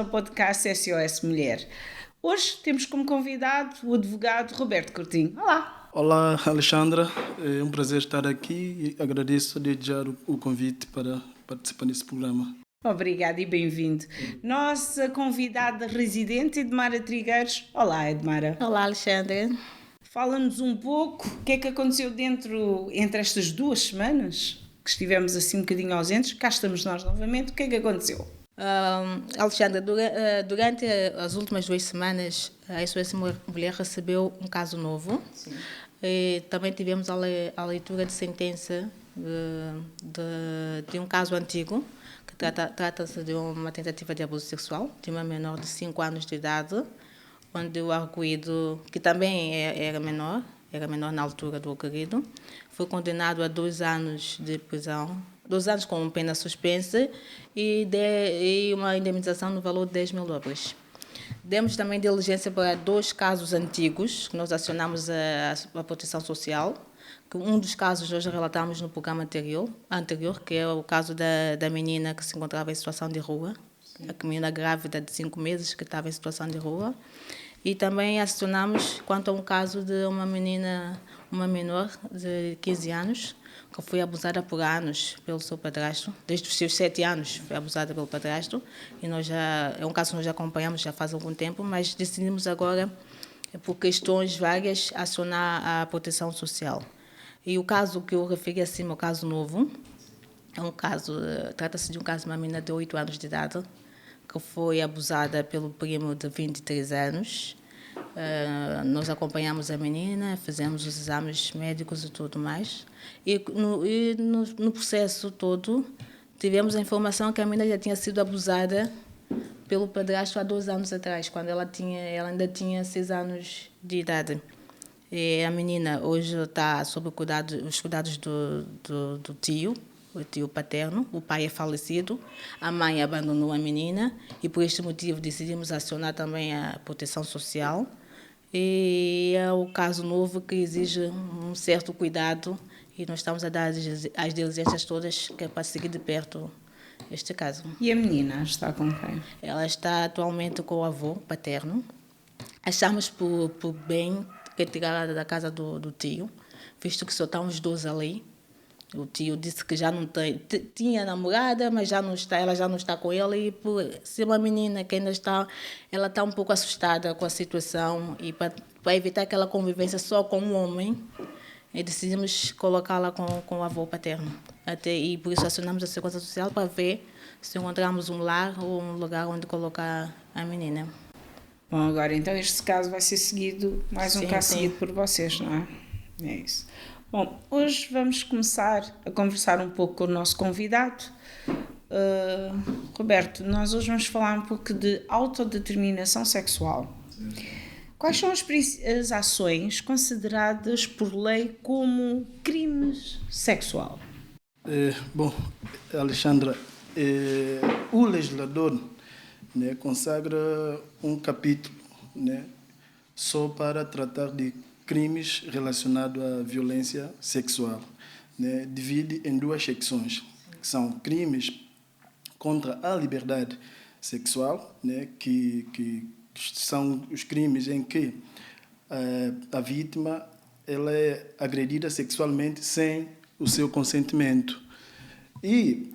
ao podcast SOS Mulher. Hoje temos como convidado o advogado Roberto Coutinho. Olá! Olá, Alexandra. É um prazer estar aqui e agradeço desde já o convite para participar desse programa. Obrigada e bem-vindo. Nossa convidada residente, Edmara Trigueiros. Olá, Edmara. Olá, Alexandre. Fala-nos um pouco o que é que aconteceu entre estas 2 semanas que estivemos assim um bocadinho ausentes. Cá estamos nós novamente. O que é que aconteceu? Alexandre, durante as últimas 2 semanas, a SOS Mulher recebeu um caso novo. Sim. E também tivemos a leitura de sentença de um caso antigo, que trata-se de uma tentativa de abuso sexual de uma menor de 5 anos de idade, onde o arguido, que também era menor na altura do ocorrido, foi condenado a 2 anos de prisão, 2 anos com pena suspensa e uma indemnização no valor de $10.000. Demos também diligência para 2 casos antigos, que nós acionamos a Proteção Social, que um dos casos nós relatamos no programa anterior, que é o caso da menina que se encontrava em situação de rua, a menina grávida de 5 meses que estava em situação de rua. E também acionamos quanto a um caso de uma menor de 15 anos, que foi abusada por anos pelo seu padrasto, desde os seus 7 anos foi abusada pelo padrasto, e é um caso que nós já acompanhamos já faz algum tempo, mas decidimos agora, por questões várias, acionar a Proteção Social. E o caso que eu referi acima, o caso novo, trata-se de um caso de uma menina de 8 anos de idade, que foi abusada pelo primo de 23 anos. Nós acompanhamos a menina, fizemos os exames médicos e tudo mais. E no processo todo, tivemos a informação que a menina já tinha sido abusada pelo padrasto há 2 anos atrás, quando ela ainda tinha 6 anos de idade. E a menina hoje está sob os cuidados do tio, o tio paterno. O pai é falecido, a mãe abandonou a menina e por este motivo decidimos acionar também a Proteção Social. E é o caso novo que exige um certo cuidado e nós estamos a dar as diligências todas que é para seguir de perto este caso. E a menina está com quem? Ela está atualmente com o avô paterno. Achamos por bem retirá-la da casa do tio, visto que só estão os 2 ali. O tio disse que já não tinha namorada, mas ela já não está com ele, e por ser uma menina que ainda ela está um pouco assustada com a situação, e para evitar aquela convivência só com um homem, decidimos colocá-la com o avô paterno. E por isso acionamos a Segurança Social para ver se encontramos um lar ou um lugar onde colocar a menina. Bom, agora então este caso vai ser seguido, um caso seguido por vocês, não é? É isso. Bom, hoje vamos começar a conversar um pouco com o nosso convidado. Roberto, nós hoje vamos falar um pouco de autodeterminação sexual. Quais são as ações consideradas por lei como crimes sexual? Bom, Alexandra, o legislador, né, consagra um capítulo, né, só para tratar de crimes relacionados à violência sexual, né? Divide em 2 secções, que são crimes contra a liberdade sexual, né? que são os crimes em que a vítima ela é agredida sexualmente sem o seu consentimento. E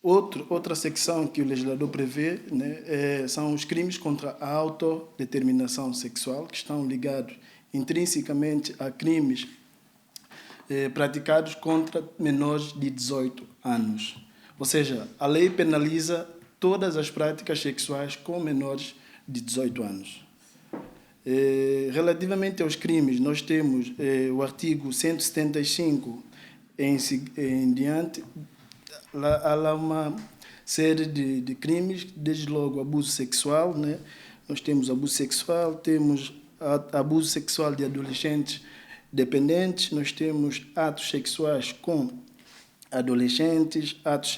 outra secção que o legislador prevê, né, são os crimes contra a autodeterminação sexual, que estão ligados intrinsecamente a crimes praticados contra menores de 18 anos. Ou seja, a lei penaliza todas as práticas sexuais com menores de 18 anos. Relativamente aos crimes, nós temos o artigo 175 em diante. Há uma série de crimes, desde logo abuso sexual, né? Nós temos abuso sexual, temos abuso sexual de adolescentes dependentes, nós temos atos sexuais com adolescentes, atos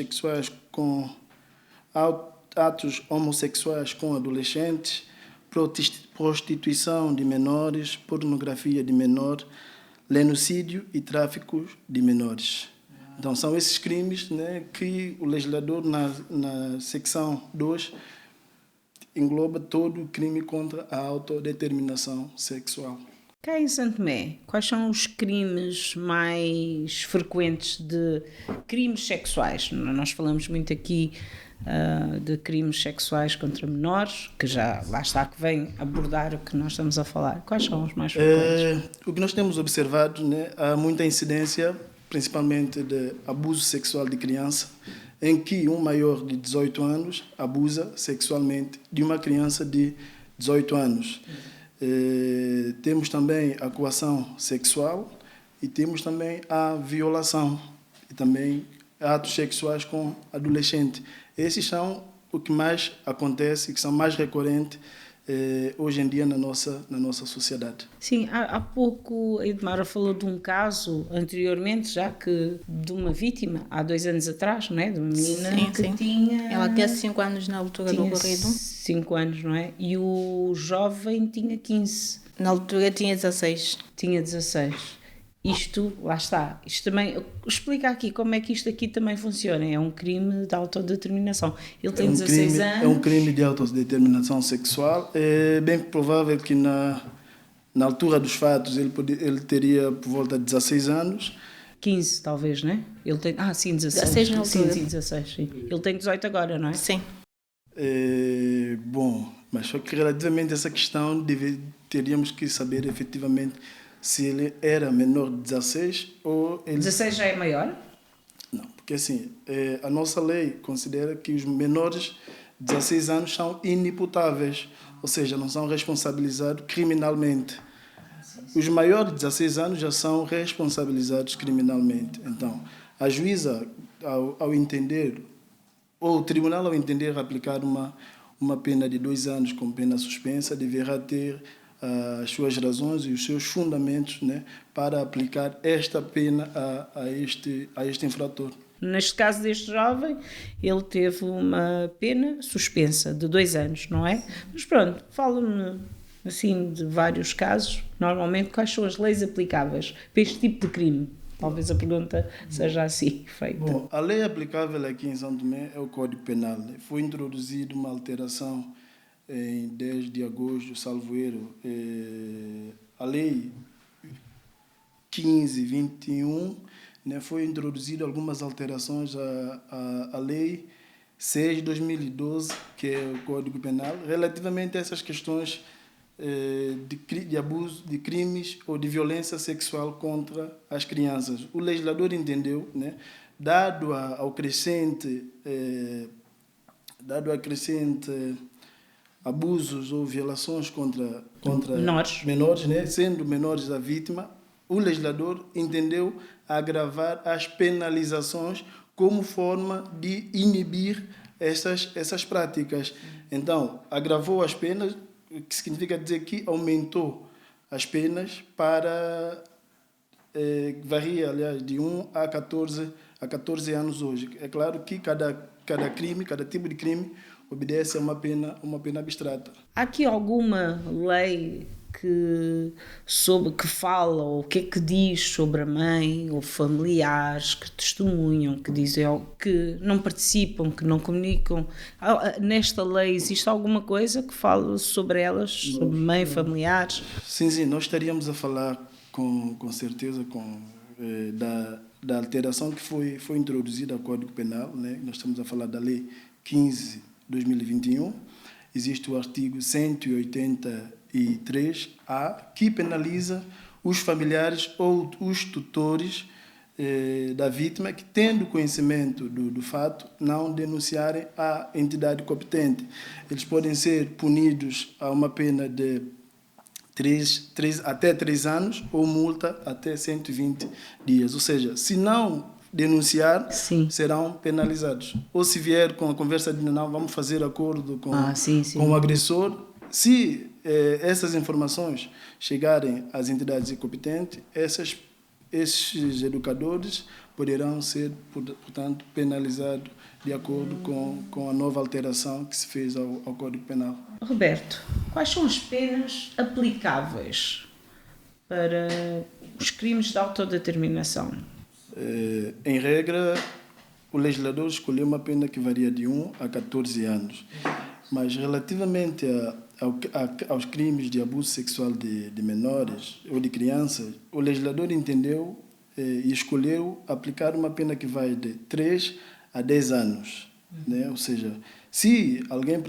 homossexuais com adolescentes, prostituição de menores, pornografia de menor, lenocídio e tráfico de menores. Então, são esses crimes, né, que o legislador, na secção 2, engloba todo o crime contra a autodeterminação sexual. Cá em Santo Tomé, quais são os crimes mais frequentes de crimes sexuais? Nós falamos muito aqui de crimes sexuais contra menores, que já lá está, que vem abordar o que nós estamos a falar. Quais são os mais frequentes? O que nós temos observado, né, há muita incidência, principalmente de abuso sexual de criança, em que um maior de 18 anos abusa sexualmente de uma criança de 18 anos. Temos também a coação sexual e temos também a violação e também atos sexuais com adolescente. Esses são o que mais acontece, que são mais recorrentes hoje em dia na nossa sociedade. Sim, há pouco a Edmara falou de um caso anteriormente, já que de uma vítima, há 2 anos atrás, não é? De uma menina que tinha... Ela tinha 5 anos na altura do ocorrido. 5 anos, não é? E o jovem tinha 15. Na altura tinha 16. Tinha 16. Isto, lá está, isto também, explica aqui como é que isto aqui também funciona, é um crime de autodeterminação. Ele tem 16 anos... É um crime de autodeterminação sexual, é bem provável que na altura dos fatos ele teria por volta de 16 anos. 15 talvez, não é? Ele tem, sim, 16. 16 na altura. Sim, 16, sim. Ele tem 18 agora, não é? Sim. Bom, mas só que relativamente a essa questão teríamos que saber efetivamente se ele era menor de 16 ou... 16 já é maior? Não, porque assim, a nossa lei considera que os menores de 16 anos são inimputáveis, ou seja, não são responsabilizados criminalmente. Os maiores de 16 anos já são responsabilizados criminalmente. Então, a juíza, ao entender, ou o tribunal, ao entender aplicar uma pena de 2 anos como pena suspensa, deverá ter as suas razões e os seus fundamentos, né, para aplicar esta pena a este infrator. Neste caso deste jovem, ele teve uma pena suspensa de 2 anos, não é? Mas pronto, fala-me assim de vários casos. Normalmente, quais são as leis aplicáveis para este tipo de crime? Talvez a pergunta seja assim feita. Bom, a lei aplicável aqui em São Tomé é o Código Penal. Foi introduzida uma alteração em 10 de agosto, salvo erro, a lei 1521, né, foi introduzida algumas alterações à lei 6 de 2012, que é o Código Penal, relativamente a essas questões de abuso, de crimes ou de violência sexual contra as crianças. O legislador entendeu, né, dado a crescente abusos ou violações contra menores, né? Sendo menores a vítima, o legislador entendeu agravar as penalizações como forma de inibir essas práticas. Então, agravou as penas, o que significa dizer que aumentou as penas para varia, aliás, de 1 a 14 anos hoje. É claro que cada crime, cada tipo de crime obedece a uma pena abstrata. Há aqui alguma lei que fala ou o que é que diz sobre a mãe ou familiares que testemunham, que dizem que não participam, que não comunicam? Nesta lei existe alguma coisa que fala sobre elas, sobre mãe, familiares? Sim, nós estaríamos a falar com certeza da alteração que foi introduzida ao Código Penal, né? Nós estamos a falar da Lei 15 de 2021. Existe o artigo 183-A, que penaliza os familiares ou os tutores da vítima que, tendo conhecimento do fato, não denunciarem a entidade competente. Eles podem ser punidos a uma pena de até 3 anos ou multa até 120 dias. Ou seja, se não denunciar, sim, serão penalizados. Ou se vier com a conversa de não, vamos fazer acordo com o agressor, se essas informações chegarem às entidades competentes, esses educadores poderão ser, portanto, penalizados de acordo com a nova alteração que se fez ao Código Penal. Roberto, quais são as penas aplicáveis para os crimes de autodeterminação? Em regra, o legislador escolheu uma pena que varia de 1 a 14 anos. Mas relativamente aos crimes de abuso sexual de menores ou de crianças, o legislador entendeu e escolheu aplicar uma pena que vai de 3 a 10 anos. Né? Ou seja, se alguém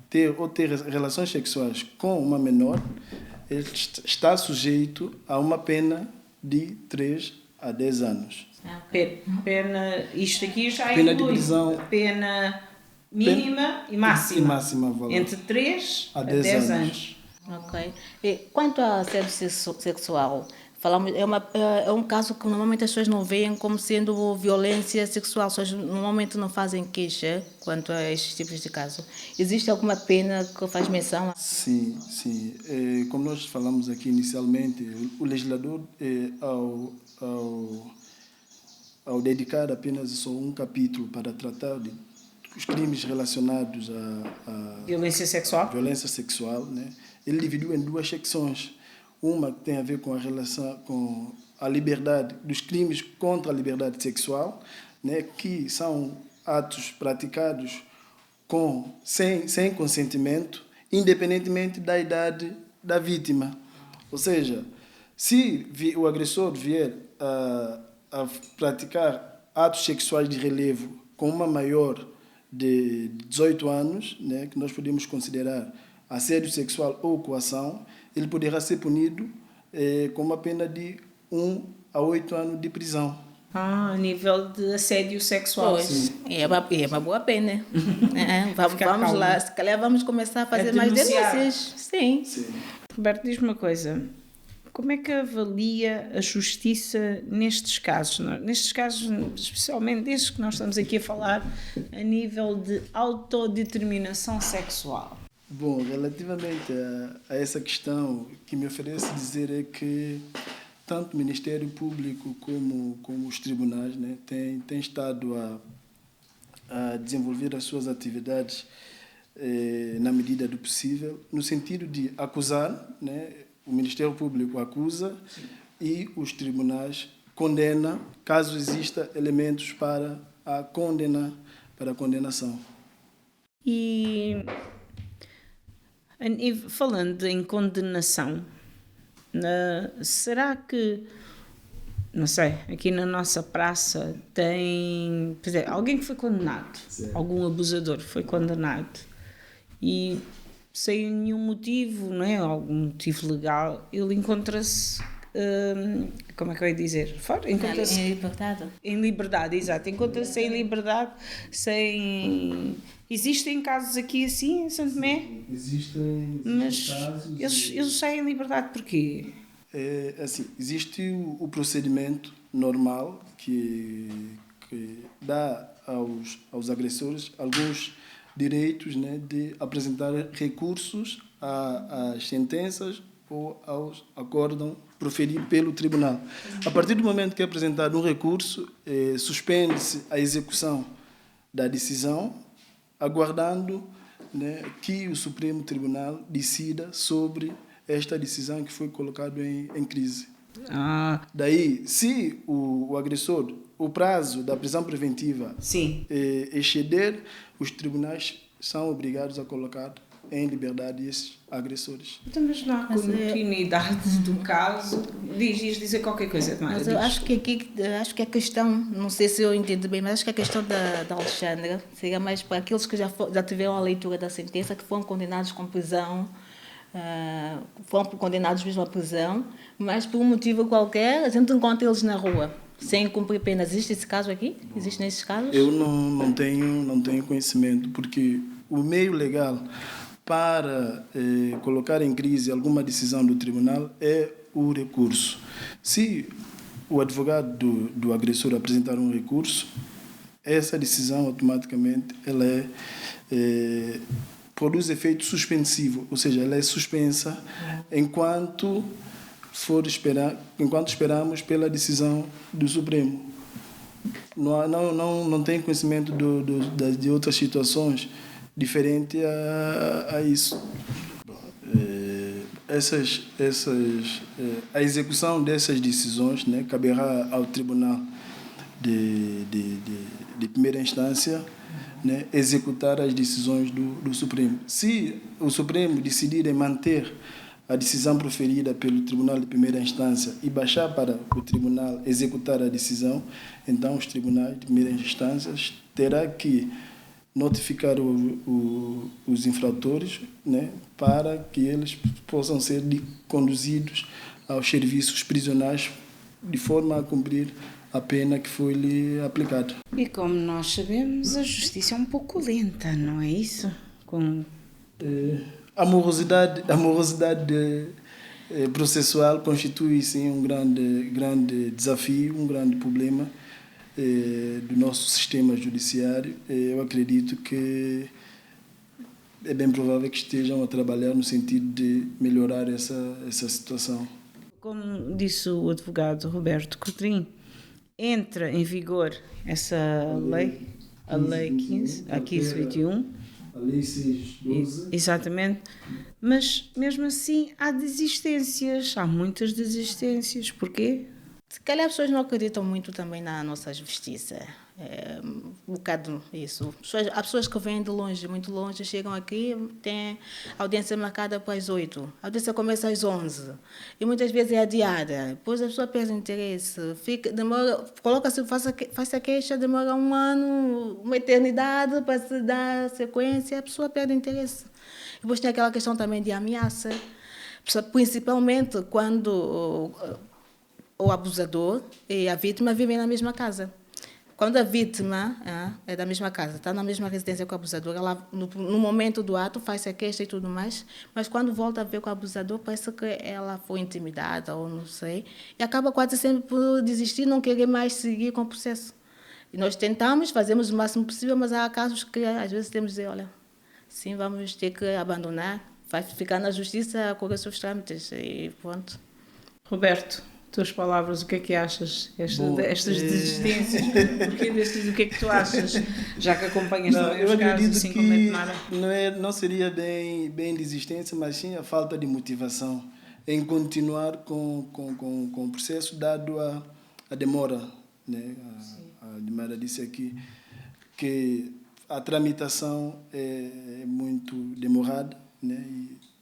ter relações sexuais com uma menor, ele está sujeito a uma pena de 3 a 10 anos. Pena, isto aqui já Pena inclui de prisão. pena mínima e máxima. E máxima, valor. Entre 3 a 10 anos. Ok. E quanto a assédio sexual, é um caso que normalmente as pessoas não veem como sendo violência sexual. As pessoas normalmente não fazem queixa quanto a estes tipos de casos. Existe alguma pena que faz menção? Sim, sim. Como nós falamos aqui inicialmente, o legislador, ao dedicar apenas só um capítulo para tratar dos crimes relacionados à Violência sexual, né? Ele dividiu em 2 secções. Uma que tem a ver com a relação com a liberdade, dos crimes contra a liberdade sexual, né? Que são atos praticados sem consentimento, independentemente da idade da vítima. Ou seja, se o agressor vier a praticar atos sexuais de relevo com uma maior de 18 anos, né, que nós podemos considerar assédio sexual ou coação, ele poderá ser punido com uma pena de 1 a 8 anos de prisão. A nível de assédio sexual. Pois, é uma boa pena. Vamos lá, se calhar vamos começar a fazer mais denúncias. Sim. Roberto, diz-me uma coisa. Como é que avalia a justiça nestes casos? Nestes casos, especialmente destes que nós estamos aqui a falar, a nível de autodeterminação sexual? Bom, relativamente a essa questão, o que me oferece dizer é que tanto o Ministério Público como os tribunais, né, têm estado a desenvolver as suas atividades na medida do possível, no sentido de acusar, né, o Ministério Público acusa. Sim. E os tribunais condenam, caso exista elementos para a condenação. E falando em condenação, será que, não sei, aqui na nossa praça tem, por exemplo, alguém que foi condenado, algum abusador foi condenado e sem nenhum motivo, não é? Algum motivo legal, ele encontra-se, como é que eu ia dizer? Encontra-se em liberdade. Em liberdade, exato. Encontra-se em liberdade, sem... Existem casos aqui assim, em Santo Tomé? Existem mas casos. Eles saem em liberdade porquê? Assim, existe o procedimento normal que dá aos agressores alguns direitos, né, de apresentar recursos às sentenças ou aos acórdãos proferidos pelo tribunal. A partir do momento que é apresentado um recurso, suspende-se a execução da decisão, aguardando, né, que o Supremo Tribunal decida sobre esta decisão que foi colocada em crise. Daí, se o agressor, o prazo da prisão preventiva exceder, os tribunais são obrigados a colocar em liberdade esses agressores. Então, mas não há continuidade do caso? Dizer qualquer coisa, Tamara. Mas eu acho que a questão, não sei se eu entendo bem, mas acho que a questão da Alexandra seria mais para aqueles que já tiveram a leitura da sentença, que foram condenados com prisão, foram condenados mesmo à prisão, mas por um motivo qualquer a gente encontra eles na rua sem cumprir pena. Existe esse caso aqui? Existe nesses casos? Eu não tenho conhecimento, porque o meio legal para colocar em crise alguma decisão do tribunal é o recurso. Se o advogado do agressor apresentar um recurso, essa decisão automaticamente ela produz efeito suspensivo, ou seja, ela é suspensa enquanto esperamos pela decisão do Supremo. Não tem conhecimento de outras situações diferentes a isso. A execução dessas decisões, né, caberá ao Tribunal de primeira instância, né, executar as decisões do Supremo. Se o Supremo decidir em manter a decisão proferida pelo Tribunal de Primeira Instância e baixar para o Tribunal executar a decisão, então os tribunais de primeira instância terão que notificar os infratores, né, para que eles possam ser conduzidos aos serviços prisionais de forma a cumprir a pena que foi-lhe aplicada. E como nós sabemos, a justiça é um pouco lenta, não é isso? A morosidade processual constitui, sim, um grande desafio, um grande problema do nosso sistema judiciário. Eu acredito que é bem provável que estejam a trabalhar no sentido de melhorar essa situação. Como disse o advogado Roberto Cotrim, entra em vigor essa lei, a Lei 1521. A Lei 612. Exatamente. Mas, mesmo assim, há desistências. Há muitas desistências. Porquê? Se calhar as pessoas não acreditam muito também na nossa justiça. É um bocado isso. Há pessoas que vêm de longe, muito longe, chegam aqui, têm audiência marcada para as 8. A audiência começa às 11. E muitas vezes é adiada. Depois a pessoa perde interesse. Demora, coloca-se, faz a queixa, demora um ano, uma eternidade para se dar sequência. A pessoa perde interesse. Depois tem aquela questão também de ameaça. Principalmente quando o abusador e a vítima vivem na mesma casa. Quando a vítima é da mesma casa, está na mesma residência com o abusador, ela, no momento do ato faz a queixa e tudo mais, mas quando volta a ver com o abusador, parece que ela foi intimidada ou não sei, e acaba quase sempre por desistir, não querer mais seguir com o processo. E nós tentamos, fazemos o máximo possível, mas há casos que às vezes temos de dizer, olha, sim, vamos ter que abandonar, vai ficar na justiça a correr seus trâmites e pronto. Roberto, tuas palavras, o que é que achas? Estas desistências, o que é que tu achas? Já que acompanhas também os casos, assim como é Tomara. Não seria bem desistência, mas sim a falta de motivação em continuar com o processo, dado a demora, né? A Tomara disse aqui que a tramitação é muito demorada, né?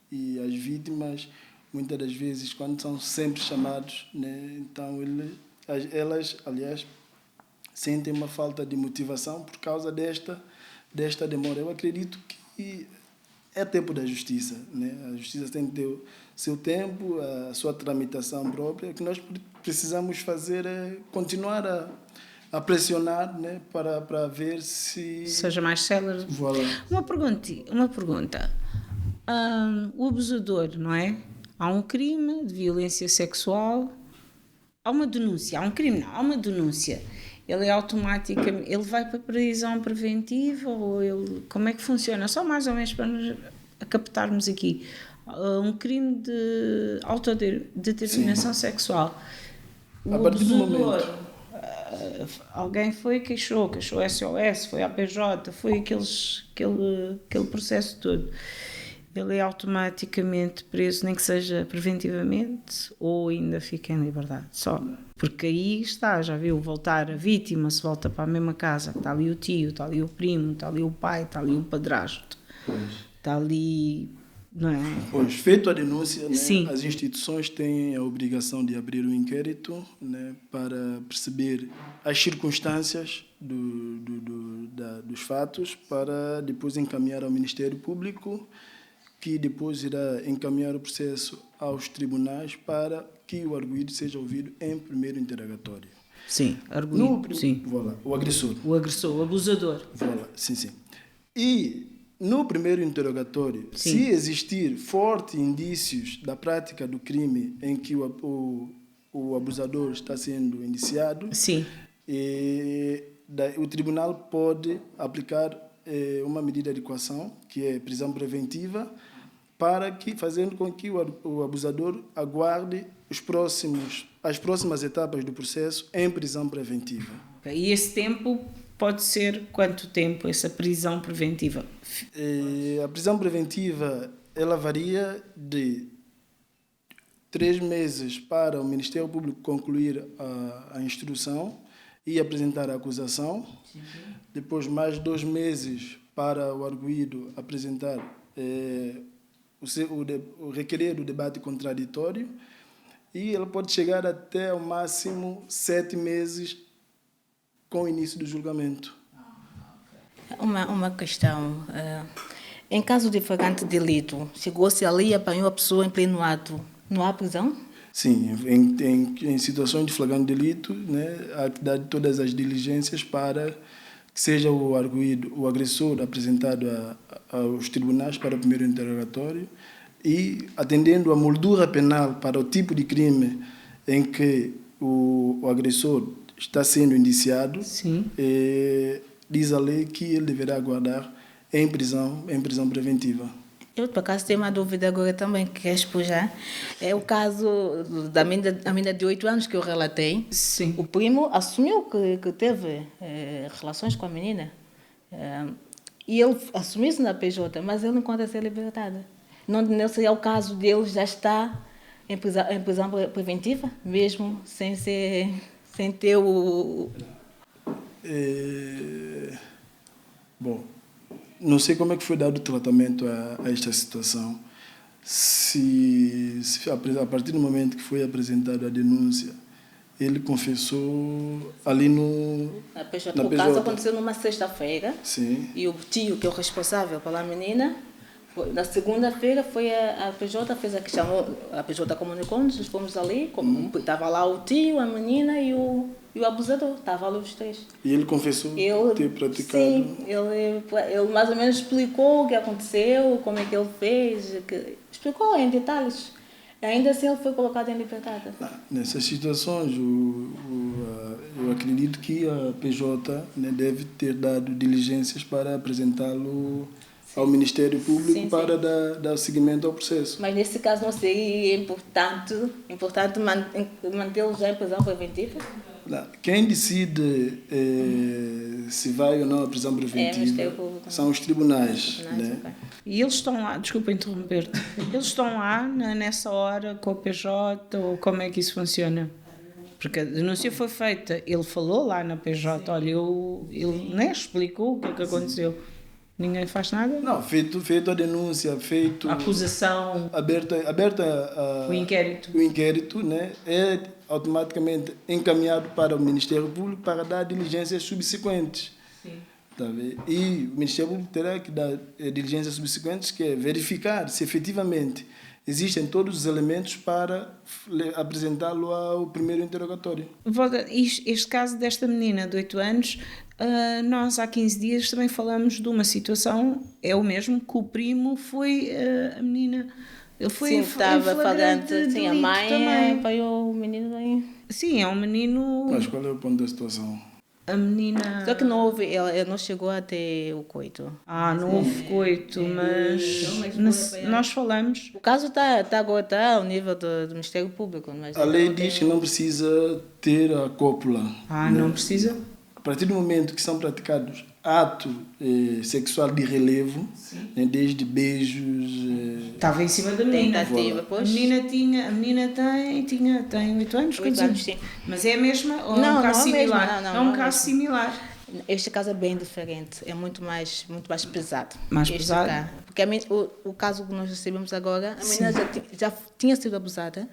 E as vítimas, muitas das vezes, quando são sempre chamados, né, então elas, aliás, sentem uma falta de motivação por causa desta demora. Eu acredito que é tempo da justiça, né? A justiça tem que ter o seu tempo, a sua tramitação própria. O que nós precisamos fazer é continuar a pressionar, né, para ver se seja mais célere. Voilà. Uma pergunta. O abusador, não é? Há um crime de violência sexual, há uma denúncia, há uma denúncia. Ele é automaticamente, ele vai para a prisão preventiva ou como é que funciona? Só mais ou menos para nos captarmos aqui. Um crime de autodeterminação sexual. O abusador, alguém queixou SOS, foi à PJ, foi aquele processo todo. Ele é automaticamente preso, nem que seja preventivamente, ou ainda fica em liberdade, só. Porque aí está, já viu, voltar a vítima, se volta para a mesma casa, está ali o tio, está ali o primo, está ali o pai, está ali o padrasto, está ali, não é? Pois, feito a denúncia, né, sim, as instituições têm a obrigação de abrir um inquérito, né, para perceber as circunstâncias dos fatos, para depois encaminhar ao Ministério Público, que depois irá encaminhar o processo aos tribunais para que o arguido seja ouvido em primeiro interrogatório. Sim, arguido, sim. Voilà, o agressor. O abusador. Voilà, sim. E no primeiro interrogatório, sim, se existir fortes indícios da prática do crime em que o abusador está sendo indiciado, sim, o tribunal pode aplicar uma medida de coação, que é prisão preventiva, fazendo com que o abusador aguarde as próximas etapas do processo em prisão preventiva. E esse tempo pode ser quanto tempo, essa prisão preventiva? A prisão preventiva, ela varia de 3 meses para o Ministério Público concluir a instrução e apresentar a acusação. Depois, mais 2 meses para o arguido apresentar o requerer do debate contraditório, e ele pode chegar até ao máximo 7 meses com o início do julgamento. Uma questão. Em caso de flagrante delito, chegou-se ali e apanhou a pessoa em pleno ato, não há prisão? Sim, em situações de flagrante delito, né, há que dar todas as diligências para que seja o arguido, o agressor apresentado aos tribunais para o primeiro interrogatório, e atendendo a moldura penal para o tipo de crime em que o agressor está sendo indiciado, diz a lei que ele deverá aguardar em prisão preventiva. Eu, por acaso, tenho uma dúvida agora também que quero expujar. É o caso da menina de 8 anos que eu relatei. Sim. O primo assumiu que teve relações com a menina. E ele assumiu isso na PJ, mas ele não conta ser libertado. Não seria o caso dele já estar em prisão preventiva, mesmo sem ter o... Bom, não sei como é que foi dado o tratamento a esta situação. Se a partir do momento que foi apresentada a denúncia, ele confessou ali na PJ. O caso aconteceu numa sexta-feira. Sim. E o tio, que é o responsável pela menina, na segunda-feira foi a PJ, fez a questão, a PJ comunicou-nos, nós fomos ali, estava lá o tio, a menina e o abusador, estavam ali os 3. E ele confessou ter praticado? Sim, ele mais ou menos explicou o que aconteceu, como é que ele fez, explicou em detalhes. Ainda assim ele foi colocado em liberdade. Nessas situações, eu acredito que a PJ, né, deve ter dado diligências para apresentá-lo ao Ministério Público para dar seguimento ao processo. Mas nesse caso não seria importante mantê-lo já em prisão preventiva? Quem decide se vai ou não à prisão preventiva são os tribunais. Né? Okay. E eles estão lá, desculpa interromper-te, eles estão lá nessa hora com a PJ, ou como é que isso funciona? Porque a denúncia foi feita, ele falou lá na PJ, olha, ele nem explicou o que é que aconteceu. Ninguém faz nada? Não, feito a denúncia, feito a acusação, aberta o inquérito. O inquérito, né, é automaticamente encaminhado para o Ministério Público para dar diligências subsequentes. Sim. Tá vendo? E o Ministério Público terá que dar diligências subsequentes, que é verificar se efetivamente existem todos os elementos para apresentá-lo ao primeiro interrogatório. Este caso desta menina de 8 anos, nós há 15 dias também falamos de uma situação, é o mesmo, que o primo foi a menina... Ele foi sim, estava flagrante. Sim, a mãe também. apanhou o menino aí. Sim, é um menino... Mas qual é o ponto da situação? A menina... Só que não houve, ela não chegou a ter o coito. Não houve coito, mas nós falamos... O caso agora está ao nível do Ministério Público. Mas a lei diz que não precisa ter a cópula. Não precisa? A partir do momento que são praticados ato sexual de relevo, né, desde beijos... Estava em cima da menina. Pois. A menina tem 8 anos, 8 anos, sim. Mas é a mesma ou é um caso similar? É um caso similar. Este caso é bem diferente, é muito mais pesado. Mais pesado? Porque o caso que nós recebemos agora, a menina já tinha sido abusada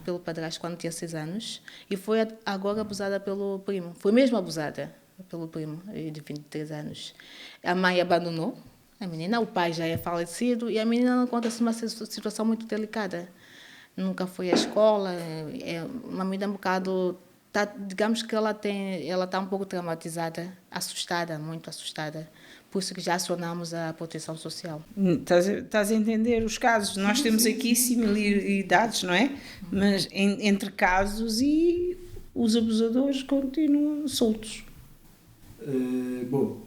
pelo padrasto quando tinha 6 anos e foi agora abusada pelo primo. Foi mesmo abusada pelo primo de 23 anos. A mãe abandonou a menina, o pai já é falecido e a menina encontra-se numa situação muito delicada. Nunca foi à escola, é uma menina um bocado... digamos que ela está um pouco traumatizada, assustada, muito assustada. Por isso que já acionamos a proteção social. Estás a entender os casos? Nós temos aqui similaridades, não é? Mas entre casos e os abusadores continuam soltos. Bom.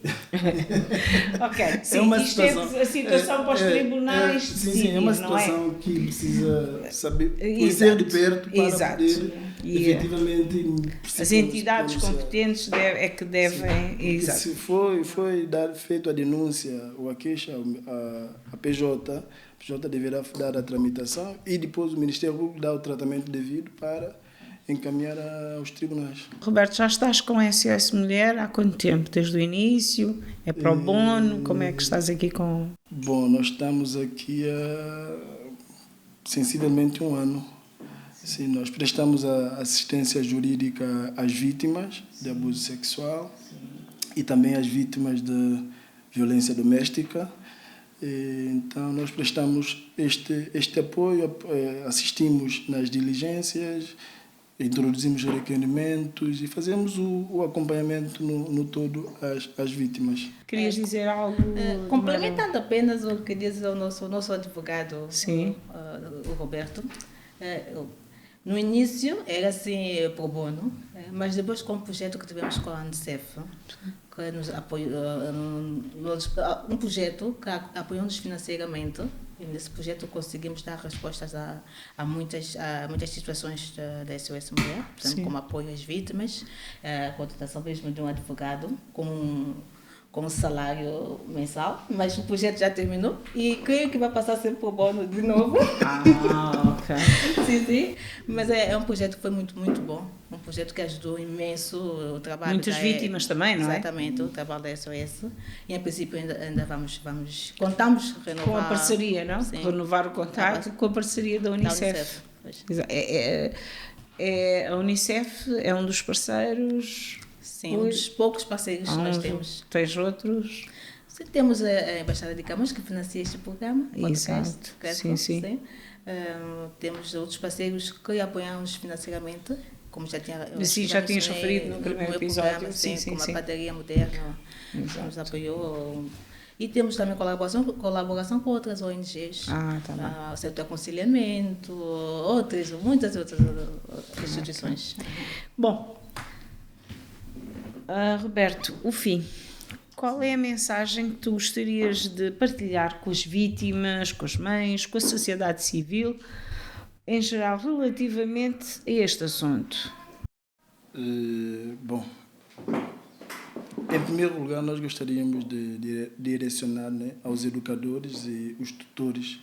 Ok, sim, isto é a situação para os tribunais. Sim, é uma situação que precisa saber, conhecer de perto para poder efetivamente... As entidades competentes é que devem... Exato. Se foi feita a denúncia ou a queixa à PJ, a PJ deverá dar a tramitação e depois o Ministério Público dá o tratamento devido para encaminhar aos tribunais. Roberto, já estás com SOS Mulher há quanto tempo? Desde o início? É pro bono? Como é que estás aqui com... Bom, nós estamos aqui há sensivelmente um ano. Sim, nós prestamos a assistência jurídica às vítimas de abuso sexual e também às vítimas de violência doméstica. Então, nós prestamos este apoio, assistimos nas diligências, introduzimos requerimentos e fazemos o acompanhamento no todo às vítimas. Querias dizer algo? Complementando apenas o que diz o nosso advogado, Sim. o Roberto. No início era assim pro bono, mas depois com o projeto que tivemos com a Unicef, que nos apoiou, um projeto que apoiou-nos financeiramente, e nesse projeto conseguimos dar respostas a muitas situações da SOS Mulher, por exemplo, como apoio às vítimas, a contratação mesmo de um advogado com um salário mensal, mas o projeto já terminou e creio que vai passar sempre por bono de novo. Ok. Sim. Mas é um projeto que foi muito, muito bom. Um projeto que ajudou imenso o trabalho. Muitas vítimas também, não é? Exatamente, o trabalho da SOS. E, em princípio, ainda contamos renovar... Com a parceria, não? Sim. Renovar o contrato com a parceria da Unicef. A Unicef é um dos parceiros... Sim, um dos poucos parceiros que nós temos. Tens outros? Sim, temos a Embaixada de Camões, que financia este programa. Exato. Sim. Temos outros parceiros que apoiam-nos financeiramente, como já tinhas referido no primeiro episódio. Programa, como a Padaria Moderna, que nos apoiou. E temos também colaboração com outras ONGs, o Setor Aconselhamento, muitas outras instituições. Bom, Roberto, o fim. Qual é a mensagem que tu gostarias de partilhar com as vítimas, com as mães, com a sociedade civil, em geral, relativamente a este assunto? Bom, em primeiro lugar, nós gostaríamos de direcionar, né, aos educadores e os tutores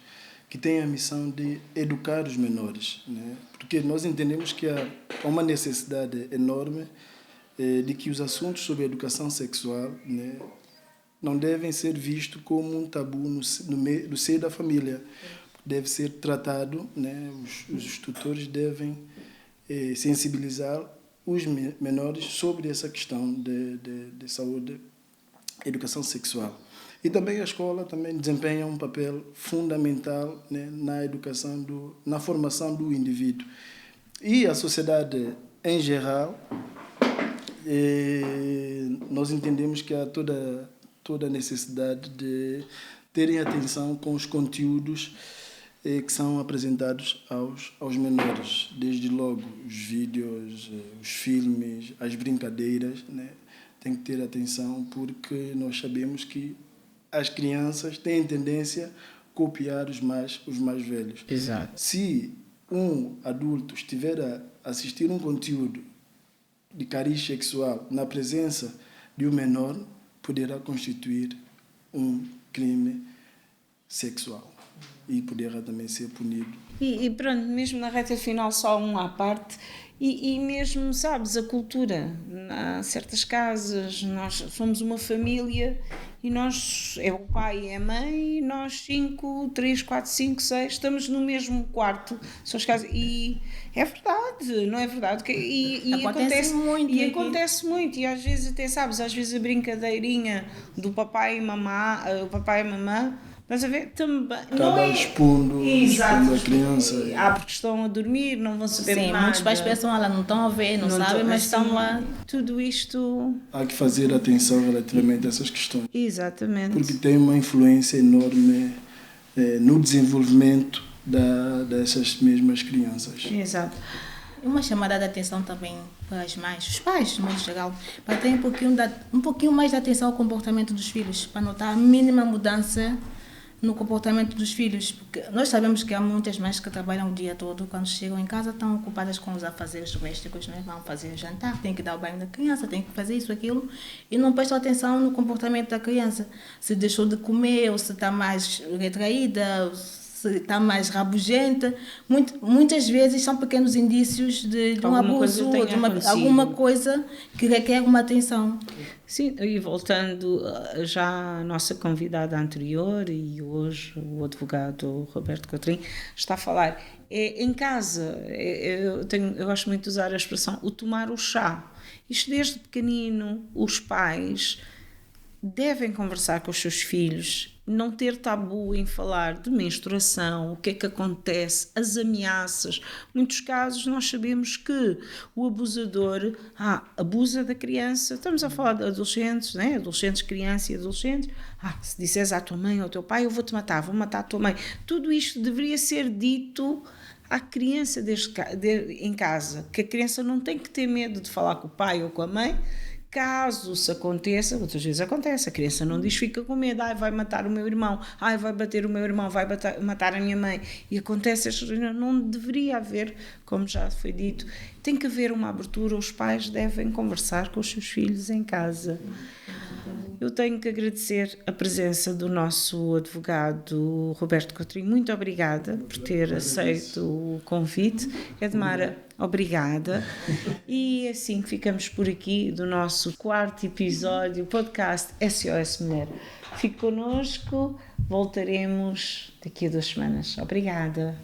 que têm a missão de educar os menores, né, porque nós entendemos que há uma necessidade enorme de que os assuntos sobre educação sexual, né, não devem ser vistos como um tabu no seio da família. Deve ser tratado, né, os tutores devem sensibilizar os menores sobre essa questão de saúde, educação sexual. E também a escola também desempenha um papel fundamental, né, na educação, na formação do indivíduo. E a sociedade em geral, nós entendemos que há toda a necessidade de terem atenção com os conteúdos que são apresentados aos menores, desde logo os vídeos, os filmes, as brincadeiras, né? Tem que ter atenção porque nós sabemos que as crianças têm tendência a copiar os mais velhos. Exato. Se um adulto estiver a assistir um conteúdo de cariz sexual na presença de um menor, poderá constituir um crime sexual e poderá também ser punido. E pronto, mesmo na reta final, só um à parte, e mesmo, sabes, a cultura. Há certas casas, nós somos uma família e nós, é o pai e a mãe, e nós 5, 3, 4, 5, 6, estamos no mesmo quarto, são as casas, e é verdade, não é verdade? E acontece muito. E acontece muito, e às vezes até, sabes, às vezes a brincadeirinha do papai e mamã, o papai e a mamã, estás a ver? Também. Acaba expondo a criança. Porque estão a dormir, não vão saber nada. Muitos pais pensam, não estão a ver, não sabem, mas estão lá. Tudo isto... Há que fazer atenção relativamente a essas questões. Exatamente. Porque tem uma influência enorme no desenvolvimento dessas mesmas crianças. Exato. Uma chamada de atenção também para as mães, os pais, no modo geral, para ter um pouquinho mais de atenção ao comportamento dos filhos, para notar a mínima mudança no comportamento dos filhos, porque nós sabemos que há muitas mães que trabalham o dia todo, quando chegam em casa estão ocupadas com os afazeres domésticos, né? Vão fazer jantar, tem que dar o banho da criança, tem que fazer isso, aquilo, e não prestam atenção no comportamento da criança, se deixou de comer, ou se está mais retraída, se está mais rabugenta. Muitas vezes são pequenos indícios de um abuso ou de alguma coisa que requer uma atenção. Sim, e voltando já à nossa convidada anterior, e hoje o advogado Roberto Cotrim está a falar, em casa, eu gosto muito de usar a expressão o tomar o chá. Isto desde pequenino, os pais devem conversar com os seus filhos, não ter tabu em falar de menstruação, o que é que acontece, as ameaças. Muitos casos nós sabemos que o abusador abusa da criança, estamos a falar de adolescentes, né? Adolescentes, crianças e adolescentes, se disseres à tua mãe ou ao teu pai, eu vou-te matar, vou matar a tua mãe. Tudo isto deveria ser dito à criança em casa, que a criança não tem que ter medo de falar com o pai ou com a mãe. Caso isso aconteça, muitas vezes acontece, a criança não diz, fica com medo, vai matar o meu irmão, vai bater o meu irmão, vai matar a minha mãe, e acontece, não deveria haver, como já foi dito, tem que haver uma abertura, os pais devem conversar com os seus filhos em casa. Eu tenho que agradecer a presença do nosso advogado Roberto Cotrim. Muito obrigada por ter aceito o convite. Edmara, obrigada. E assim ficamos por aqui do nosso 4º episódio, podcast SOS Mulher. Fique connosco, voltaremos daqui a 2 semanas. Obrigada.